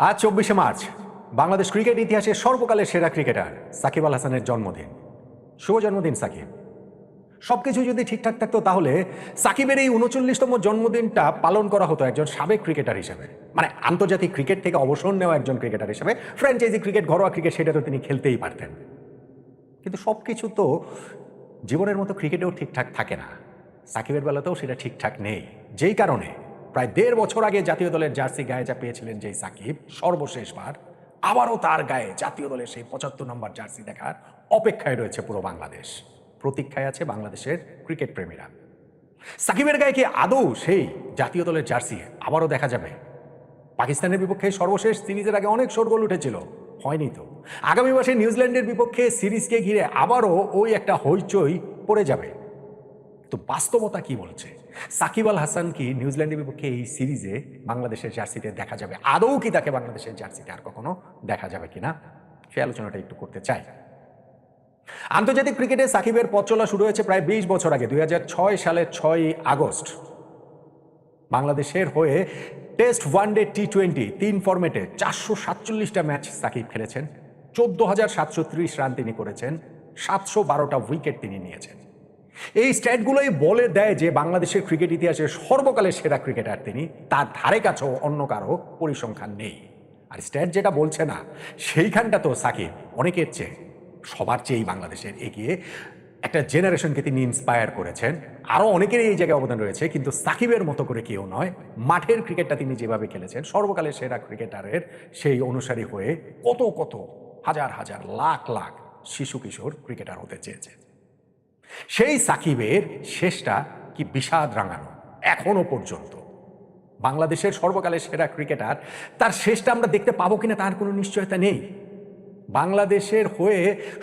আজ ২৪শে March Bangladesh cricket ইতিহাসের সর্বকালের সেরা ক্রিকেটার সাকিব আল হাসানের জন্মদিন। শুভ জন্মদিন সাকিব। সবকিছু যদি ঠিকঠাক থাকতো তাহলে সাকিবের এই ৩৯তম জন্মদিনটা পালন করা হতো একজন সাবেক ক্রিকেটার হিসেবে, মানে আন্তর্জাতিক ক্রিকেট থেকে অবসর নেওয়া একজন ক্রিকেটার হিসেবে। ফ্র্যাঞ্চাইজি ক্রিকেট, ঘরোয়া ক্রিকেট, সেটা তো তিনি খেলতেই পারতেন। কিন্তু সবকিছু তো জীবনের মতো ক্রিকেটেও ঠিকঠাক থাকে না। সাকিবের বেলাতেও সেটা ঠিকঠাক নেই, যেই কারণে প্রায় ১.৫ বছর আগে জাতীয় দলের জার্সি গায়ে যা পেয়েছিলেন যেই সাকিব, সর্বশেষবার আবারও তার গায়ে জাতীয় দলের সেই ৭৫ নম্বর জার্সি দেখার অপেক্ষায় রয়েছে পুরো বাংলাদেশ। প্রতীক্ষায় আছে বাংলাদেশের ক্রিকেট প্রেমীরা। সাকিবের গায়ে কি আদৌ সেই জাতীয় দলের জার্সি আবারও দেখা যাবে? পাকিস্তানের বিপক্ষে সর্বশেষ সিরিজের আগে অনেক শোরগোল উঠেছিল, হয়নি তো। আগামী মাসে নিউজিল্যান্ডের বিপক্ষে সিরিজকে ঘিরে আবারও ওই একটা হইচই পড়ে যাবে। তো বাস্তবতা কি বলছে? সাকিব আল হাসান কি নিউজিল্যান্ডের বিপক্ষে এই সিরিজে বাংলাদেশের জার্সিতে দেখা যাবে? আদৌ কি তাকে বাংলাদেশের জার্সিতে আর কখনো দেখা যাবে কিনা, সেই আলোচনাটা একটু করতে চাই। আন্তর্জাতিক ক্রিকেটে সাকিবের পথ চলা শুরু হয়েছে প্রায় ২০ বছর আগে। ২০০৬ সালের ৬ই আগস্ট বাংলাদেশের হয়ে টেস্ট, ওয়ানডে, টি-20 3 ফরম্যাটে ৪৪৭টা ম্যাচ সাকিব খেলেছেন। ১৪,৭৩০ রান তিনি করেছেন, ৭১২টা উইকেট তিনি নিয়েছেন। এই স্ট্যাটগুলোই বলে দেয় যে বাংলাদেশের ক্রিকেট ইতিহাসের সর্বকালের সেরা ক্রিকেটার তিনি। তার ধারে কাছেও অন্য কারো পরিসংখ্যান নেই। আর স্ট্যাট যেটা বলছে না, সেইখানটা তো সাকিব অনেকের চেয়ে, সবার চেয়েই বাংলাদেশের এগিয়ে। একটা জেনারেশনকে তিনি ইন্সপায়ার করেছেন। আরও অনেকেরই এই জায়গায় অবদান রয়েছে, কিন্তু সাকিবের মতো করে কেউ নয়। মাঠের ক্রিকেটটা তিনি যেভাবে খেলেছেন, সর্বকালের সেরা ক্রিকেটারের সেই অনুসারী হয়ে কত কত হাজার হাজার লাখ লাখ শিশু কিশোর ক্রিকেটার হতে চেয়েছে। সেই সাকিবের শেষটা কি বিষাদ রাঙানো এখনো পর্যন্ত। বাংলাদেশের সর্বকালের সেরা ক্রিকেটার, তার শেষটা আমরা দেখতে পাবো কিনা তার কোনো নিশ্চয়তা নেই। বাংলাদেশের হয়ে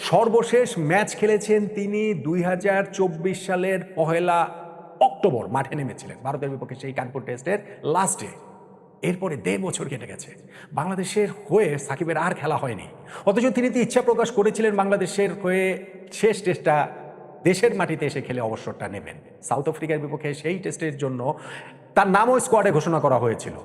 সর্বশেষ ম্যাচ খেলেছেন তিনি ২০২৪ সালের ১ অক্টোবর মাঠে নেমেছিলেন ভারতের বিপক্ষে সেই কানপুর টেস্টের লাস্টে। এরপরে ১.৫ বছর কেটে গেছে, বাংলাদেশের হয়ে সাকিবের আর খেলা হয়নি। অথচ তিনি তো ইচ্ছা প্রকাশ করেছিলেন বাংলাদেশের হয়ে শেষ টেস্টটা দেশের মাটিতে এসে খেলে অবসরটা নেবেন। সাউথ আফ্রিকার বিপক্ষে সেই টেস্টের জন্য তার নামও স্কোয়াডে ঘোষণা করা হয়েছিল।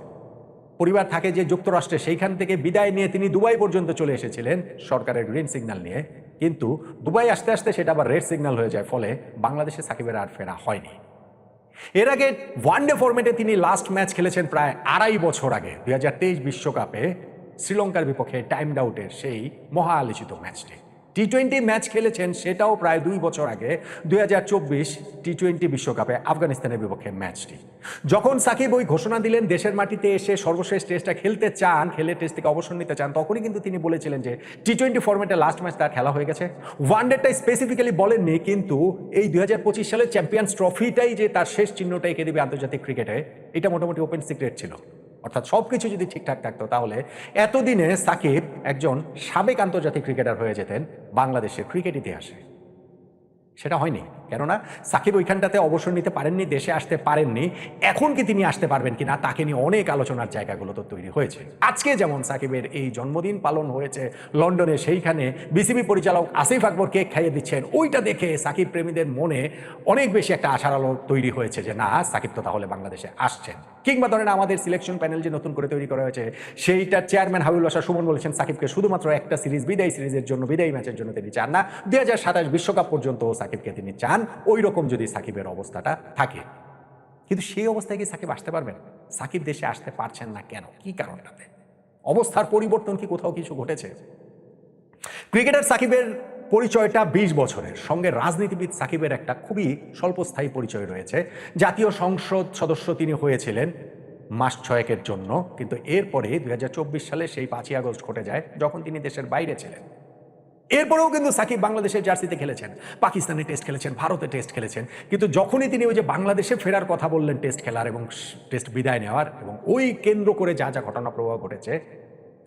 পরিবার থাকে যে যুক্তরাষ্ট্রে, সেইখান থেকে বিদায় নিয়ে তিনি দুবাই পর্যন্ত চলে এসেছিলেন সরকারের গ্রিন সিগন্যাল নিয়ে। কিন্তু দুবাই আসতে আসতে সেটা আবার রেড সিগন্যাল হয়ে যায়, ফলে বাংলাদেশে সাকিবের আর ফেরা হয়নি। এর আগে ওয়ানডে ফরম্যাটে তিনি লাস্ট ম্যাচ খেলেছেন প্রায় ২.৫ বছর আগে, ২০২৩ বিশ্বকাপে শ্রীলঙ্কার বিপক্ষে টাইমড আউটের সেই মহা আলোচিত ম্যাচটি। টি-20 ম্যাচ খেলেছেন, সেটাও প্রায় ২ বছর আগে, ২০২৪ টি-20 বিশ্বকাপে আফগানিস্তানের বিপক্ষে ম্যাচটি। যখন সাকিব ওই ঘোষণা দিলেন দেশের মাটিতে এসে সর্বশেষ টেস্টটা খেলতে চান, খেলে টেস্ট থেকে অবসর নিতে চান, তখনই কিন্তু তিনি বলেছিলেন যে টি-20 ফরম্যাটে লাস্ট ম্যাচ তার খেলা হয়ে গেছে। ওয়ানডেটা স্পেসিফিক্যালি বলেননি, কিন্তু এই ২০২৫ সালের চ্যাম্পিয়ন্স ট্রফিটাই যে তার শেষ চিহ্নটা এঁকে দেবে আন্তর্জাতিক ক্রিকেটে, এটা মোটামুটি ওপেন সিক্রেট ছিল। অর্থাৎ সবকিছু যদি ঠিকঠাক থাকতো তাহলে এতদিনে সাকিব একজন সাবেক আন্তর্জাতিক ক্রিকেটার হয়ে যেতেন বাংলাদেশের ক্রিকেট ইতিহাসে। সেটা হয়নি, কেননা সাকিব ওইখানটাতে অবসর নিতে পারেননি, দেশে আসতে পারেননি। এখন কি তিনি আসতে পারবেন কিনা তাকে নিয়ে অনেক আলোচনার জায়গাগুলো তো তৈরি হয়েছে। আজকে যেমন সাকিবের এই জন্মদিন পালন হয়েছে লন্ডনে, সেইখানে বিসিবি পরিচালক আসিফ আকবর কেক খাইয়ে দিচ্ছেন। ওইটা দেখে সাকিব প্রেমীদের মনে অনেক বেশি একটা আশার আলো তৈরি হয়েছে যে না, সাকিব তো তাহলে বাংলাদেশে আসছেন। কিংবা ধরেন আমাদের সিলেকশন প্যানেল যে নতুন করে তৈরি করা হয়েছে, সেইটার চেয়ারম্যান হাবিবুল বাশার সুমন বলেছেন সাকিবকে শুধুমাত্র একটা সিরিজ, বিদায়ী সিরিজের জন্য, বিদায়ী ম্যাচের জন্য তিনি চান না, ২০২৭ বিশ্বকাপ পর্যন্ত সাকিবকে তিনি চান। ওই রকম যদি সাকিবের অবস্থাটা থাকে, কিন্তু সেই অবস্থায় কি সাকিব আসতে পারবেন? সাকিব দেশে আসতে পারছেন না কেন? কি কারণটাতে? অবস্থার পরিবর্তন কি কোথাও কিছু ঘটেছে? ক্রিকেটার সাকিবের পরিচয়টা ২০ বছরের, সঙ্গে রাজনীতিবিদ সাকিবের একটা খুবই স্বল্পস্থায়ী পরিচয় রয়েছে। জাতীয় সংসদ সদস্য তিনি হয়েছিলেন মাস ৬-এর জন্য, কিন্তু এরপরে ২০২৪ সালে সেই ৫ই আগস্ট ঘটে যায় যখন তিনি দেশের বাইরে ছিলেন। এরপরেও কিন্তু সাকিব বাংলাদেশের জার্সিতে খেলেছেন, পাকিস্তানে টেস্ট খেলেছেন, ভারতে টেস্ট খেলেছেন। কিন্তু যখনই তিনি ওই যে বাংলাদেশে ফেরার কথা বললেন টেস্ট খেলার এবং টেস্ট বিদায় নেওয়ার, এবং ওই কেন্দ্র করে যা যা ঘটনা প্রবাহ ঘটেছে,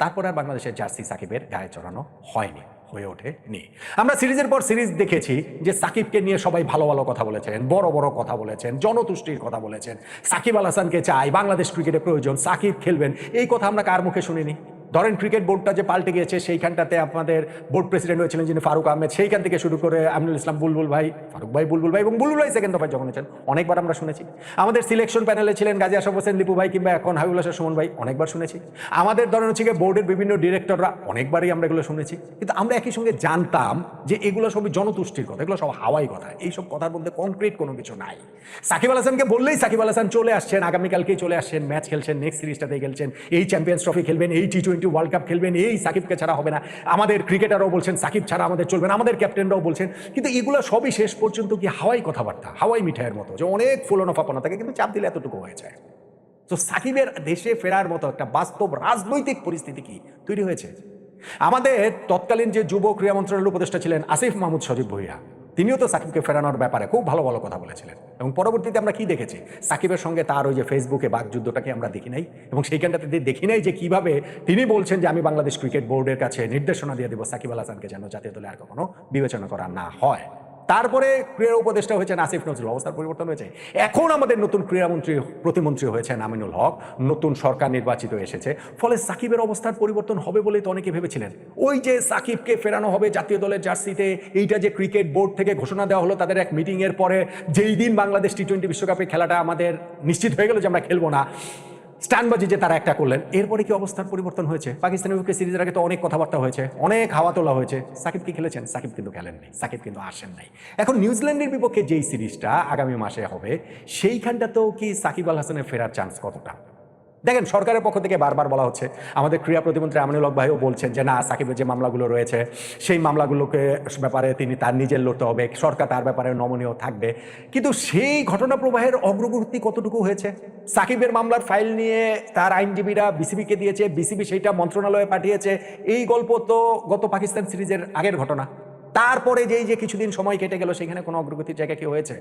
তারপর আর বাংলাদেশের জার্সি সাকিবের গায়ে চড়ানো হয়নি, হয়ে ওঠেনি। আমরা সিরিজের পর সিরিজ দেখেছি যে সাকিবকে নিয়ে সবাই ভালো ভালো কথা বলেছেন, বড় বড় কথা বলেছেন, জনতুষ্টির কথা বলেছেন। সাকিব আল হাসানকে চাই, বাংলাদেশ ক্রিকেটে প্রয়োজন, সাকিব খেলবেন, এই কথা আমরা কার মুখে শুনিনি? ধরেন ক্রিকেট বোর্ডটা যে পাল্টে গিয়েছে, সেইখানটাতে আমাদের বোর্ড প্রেসিডেন্ট হয়েছিলেন যিনি ফারুক আহমেদ, সেইখান থেকে শুরু করে আমিনুল ইসলাম বুলবুল ভাই, ফারুক ভাই, বুলবুল ভাই এবং বুলবুল ভাই সেকেন্ড দফায় যখন হয়েছেন অনেকবার আমরা শুনেছি। আমাদের সিলেকশন প্যানেলে ছিলেন গাজী আশরাফ হোসেন লিপু ভাই কিংবা এখন হাবিবুল হাসান সুমন ভাই, অনেকবার শুনেছি। আমাদের ধরেন হচ্ছে গিয়ে বোর্ডের বিভিন্ন ডিরেক্টররা, অনেকবারই আমরা এগুলো শুনেছি। কিন্তু আমরা একই সঙ্গে জানতাম যে এগুলো সবই জনতুষ্টির কথা, এগুলো সব হাওয়াই কথা, এইসব কথার মধ্যে কনক্রিট কোনো কিছু নাই। সাকিব আল হাসানকে বললেই সাকিব আল হাসান চলে আসছেন, আগামীকালকেই চলে আসছেন, ম্যাচ খেলছেন, নেক্সট সিরিজটাতে খেলছেন, এই চ্যাম্পিয়ন্স ট্রফি খেলবেন, এই টি-20 ওয়ার্ল্ড কাপ খেলবেন, এই সাকিবকে ছাড়া হবে না। আমাদের ক্রিকেটাররাও বলছেন সাকিব ছাড়া আমাদের চলবে না, আমাদের ক্যাপ্টেনরাও বলছেন। কিন্তু এগুলো সবই শেষ পর্যন্ত কি হাওয়াই কথাবার্তা, হাওয়াই মিঠাইয়ের মতো, যে অনেক ফুলনো ফাপানো থাকে কিন্তু চাপ দিলে এতটুকু হয়ে যায়। তো সাকিবের দেশে ফেরার মতো একটা বাস্তব রাজনৈতিক পরিস্থিতি কি তৈরি হয়েছে? আমাদের তৎকালীন যে যুব ক্রীড়া মন্ত্রণালয়ের উপদেষ্টা ছিলেন আসিফ মাহমুদ সজীব ভুঁইয়া, তিনিও তো সাকিবকে ফেরানোর ব্যাপারে খুব ভালো ভালো কথা বলেছিলেন। এবং পরবর্তীতে আমরা কি দেখেছি, সাকিবের সঙ্গে তার ওই যে ফেসবুকে বাকযুদ্ধটাকে আমরা দেখি নাই, এবং সেইখানটাতে দেখি নাই যে কিভাবে তিনি বলছেন যে আমি বাংলাদেশ ক্রিকেট বোর্ডের কাছে নির্দেশনা দিয়ে দেবো সাকিব আল হাসানকে যেন জাতীয় দলে আর কখনো বিবেচনা করা না হয়। তারপরে ক্রীড়া উপদেষ্টা হয়েছেন আসিফ নজরুল, অবস্থার পরিবর্তন হয়েছে। এখন আমাদের নতুন ক্রীড়ামন্ত্রী প্রতিমন্ত্রী হয়েছেন আমিনুল হক, নতুন সরকার নির্বাচিত এসেছে, ফলে সাকিবের অবস্থার পরিবর্তন হবে বলেই তো অনেকে ভেবেছিলেন। ওই যে সাকিবকে ফেরানো হবে জাতীয় দলের জার্সিতে, এইটা যে ক্রিকেট বোর্ড থেকে ঘোষণা দেওয়া হলো তাদের এক মিটিংয়ের পরে, যেই দিন বাংলাদেশ টি-20 বিশ্বকাপে খেলাটা আমাদের নিশ্চিত হয়ে গেল যে আমরা খেলবো না, স্ট্যান্ডবাজি যে তারা একটা করলেন, এরপরে কি অবস্থার পরিবর্তন হয়েছে? পাকিস্তানের বিপক্ষে সিরিজের আগে তো অনেক কথাবার্তা হয়েছে, অনেক হাওয়া তোলা হয়েছে। সাকিব কি খেলেছেন? সাকিব কিন্তু খেলেননি, সাকিব কিন্তু আসেন নাই। এখন নিউজিল্যান্ডের বিপক্ষে যেই সিরিজটা আগামী মাসে হবে, সেইখানটাতেও কি সাকিব আল হাসানের ফেরার চান্স কতটা? দেখেন, সরকারের পক্ষ থেকে বারবার বলা হচ্ছে, আমাদের ক্রীড়া প্রতিমন্ত্রী আমিনুল হক ভাইও বলছেন যে না, সাকিবের যে মামলাগুলো রয়েছে সেই মামলাগুলোকে ব্যাপারে তিনি তার নিজের লড়তে হবে, সরকার তার ব্যাপারে নমনীয় থাকবে। কিন্তু সেই ঘটনা প্রবাহের অগ্রগতি কতটুকু হয়েছে? সাকিবের মামলার ফাইল নিয়ে তার আইনজীবীরা বিসিবিকে দিয়েছে, বিসিবি সেইটা মন্ত্রণালয়ে পাঠিয়েছে। এই গল্প তো গত পাকিস্তান সিরিজের আগের ঘটনা। তারপরে যেই যে কিছুদিন সময় কেটে গেল, সেখানে কোনো অগ্রগতির জায়গা কি হয়েছে?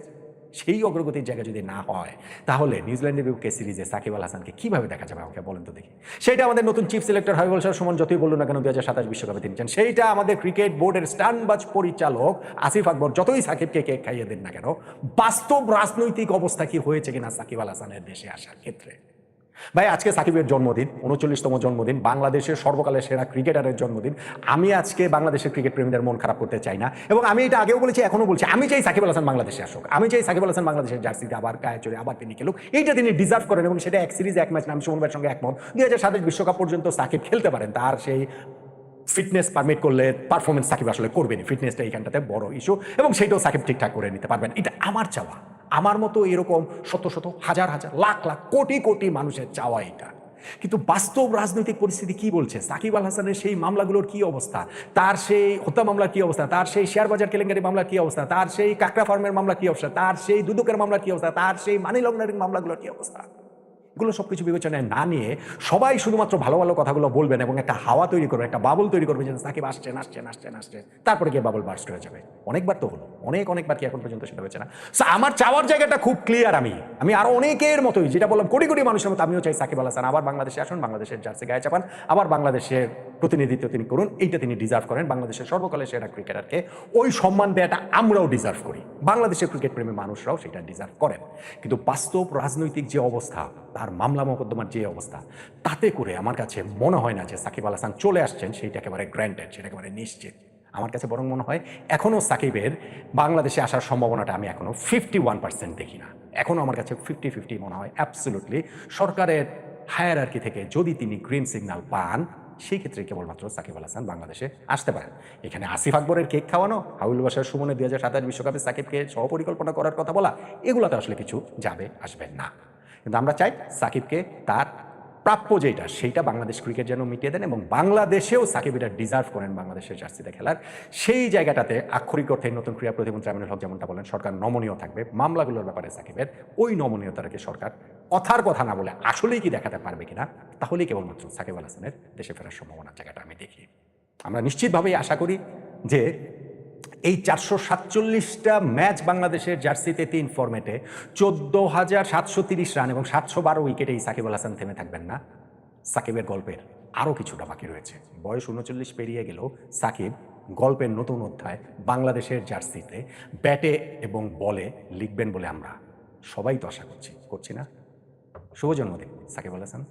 সেই অগ্রগতির জায়গা যদি না হয়, তাহলে নিউজিল্যান্ডের বিপক্ষে সিরিজে সাকিব আল হাসানকে কিভাবে দেখা যাবে আমাকে বলেন তো দেখি। সেটা আমাদের নতুন চিফ সিলেক্টর হাবিবুল হাসান সুমন যতই বলুন না কেন 2027 বিশ্বকাপে তিনি চান, সেইটা আমাদের ক্রিকেট বোর্ডের স্ট্যান্ডবাজ পরিচালক আসিফ আকবর যতই সাকিবকে কেক খাইয়ে দেন না কেন, বাস্তব রাজনৈতিক অবস্থা কি হয়েছে কিনা সাকিব আল হাসানের দেশে আসার ক্ষেত্রে। ভাই, আজকে সাকিবের জন্মদিন, 39তম জন্মদিন, বাংলাদেশের সর্বকালের সেরা ক্রিকেটারের জন্মদিন। আমি আজকে বাংলাদেশের ক্রিকেট প্রেমীদের মন খারাপ করতে চাই না, এবং আমি এটা আগেও বলেছি, এখনো বলছি, আমি চাই সাকিব আল হাসান বাংলাদেশে আসুক, আমি চাই সাকিব আল হাসান বাংলাদেশের জার্সিতে আবার গায়ে চড়ে আবার তিনি খেলুক। এইটা তিনি ডিজার্ভ করেন, এবং সেটা এক সিরিজ এক ম্যাচ না। আমি সুমন ভাইয়ের সঙ্গে একমত, 2027 বিশ্বকাপ পর্যন্ত সাকিব খেলতে পারেন, তার সেই ফিটনেস পারমিট করলে পারফরমেন্স সাকিব আসলে করবেন, ফিটনেসটা এইখানটাতে বড় ইস্যু, এবং সেইটাও সাকিব ঠিকঠাক করে নিতে পারবেন। এটা আমার চাওয়া, আমার মতো এরকম শত শত হাজার হাজার লাখ লাখ কোটি কোটি মানুষের চাওয়া এটা। কিন্তু বাস্তব রাজনৈতিক পরিস্থিতি কি বলছে? সাকিব আল হাসানের সেই মামলাগুলোর কি অবস্থা, তার সেই হত্যা মামলার কি অবস্থা, তার সেই শেয়ার বাজার কেলেঙ্কারি মামলার কি অবস্থা, তার সেই কাকড়া ফার্মের মামলা কি অবস্থা, তার সেই দুদকের মামলার কি অবস্থা, তার সেই মানি লন্ডারিং মামলাগুলোর কি অবস্থা? এগুলো সবকিছু বিবেচনায় না নিয়ে সবাই শুধুমাত্র ভালো ভালো কথাগুলো বলবেন এবং একটা হাওয়া তৈরি করবে, একটা বাবল তৈরি করবে যে সাকিব আসছেন আসছেন আসছেন আসছেন, তারপরে গিয়ে বাবল বার্স্ট হয়ে যাবে। অনেকবার তো হলো, অনেকবার কি এখন পর্যন্ত সেটা হয়েছে না? আমার চাওয়ার জায়গাটা খুব ক্লিয়ার। আমি আরো অনেকের মতোই, যেটা বললাম, কোটি কোটি মানুষের মতো আমিও চাই সাকিব আল হাসান আবার বাংলাদেশে আসুন, বাংলাদেশের জার্সি গায়ে চাপান, আবার বাংলাদেশের প্রতিনিধিত্ব তিনি করুন। এইটা তিনি ডিজার্ভ করেন। বাংলাদেশের সর্বকালের সেরা ক্রিকেটারকে ওই সম্মান দেওয়াটা আমরাও ডিজার্ভ করি, বাংলাদেশের ক্রিকেট প্রেমী মানুষরাও সেটা ডিজার্ভ করেন। কিন্তু বাস্তব রাজনৈতিক যে অবস্থা, তার মামলা মোকদ্দমার যে অবস্থা, তাতে করে আমার কাছে মনে হয় না যে সাকিব আল হাসান চলে আসছেন সেইটা একেবারে গ্র্যান্টেড, সেটা একেবারে নিশ্চিত। আমার কাছে বরং মনে হয় এখনও সাকিবের বাংলাদেশে আসার সম্ভাবনাটা আমি এখনও 51% দেখি না। এখনও আমার কাছে 50-50 মনে হয়। অ্যাবসলিউটলি সরকারের হায়ারার্কি থেকে যদি তিনি গ্রিন সিগন্যাল পান, সেই ক্ষেত্রে কেবলমাত্র সাকিব আল হাসান বাংলাদেশে আসতে পারেন। এখানে আসিফ আকবরের কেক খাওয়ানো, হাবিবুল বাশার সুমনের 2027 বিশ্বকাপে সাকিবকে সহপরিকল্পনা করার কথা বলা, এগুলোতে আসলে কিছু যাবে আসবে না। কিন্তু আমরা চাই সাকিবকে তার প্রাপ্য যেটা, সেইটা বাংলাদেশ ক্রিকেট যেন মিটিয়ে দেন, এবং বাংলাদেশেও সাকিব এটা ডিজার্ভ করেন বাংলাদেশের জার্সিতে খেলার। সেই জায়গাটাতে আক্ষরিক অর্থে নতুন ক্রীড়া প্রতিমন্ত্রী আমিনুল হক যেমনটা বলেন, সরকার নমনীয় থাকবে মামলাগুলোর ব্যাপারে। সাকিবের ওই নমনীয়তাকে সরকার কথার কথা না বলে আসলেই কি দেখাতে পারবে কিনা, তাহলেই কেবলমাত্র সাকিব আল হাসানের দেশে ফেরার সম্ভাবনার জায়গাটা আমি দেখি। আমরা নিশ্চিতভাবেই আশা করি যে এই 447টা ম্যাচ বাংলাদেশের জার্সিতে 3 ফরম্যাটে 14,730 রান এবং 712 উইকেটেই সাকিব আল হাসান থেমে থাকবেন না। সাকিবের গল্পের আরও কিছুটা বাকি রয়েছে। বয়স 39 পেরিয়ে গেলেও সাকিব গল্পের নতুন অধ্যায় বাংলাদেশের জার্সিতে ব্যাটে এবং বলে লিখবেন বলে আমরা সবাই তো আশা করছি না? শুভ জন্মদিন সাকিব আল হাসান।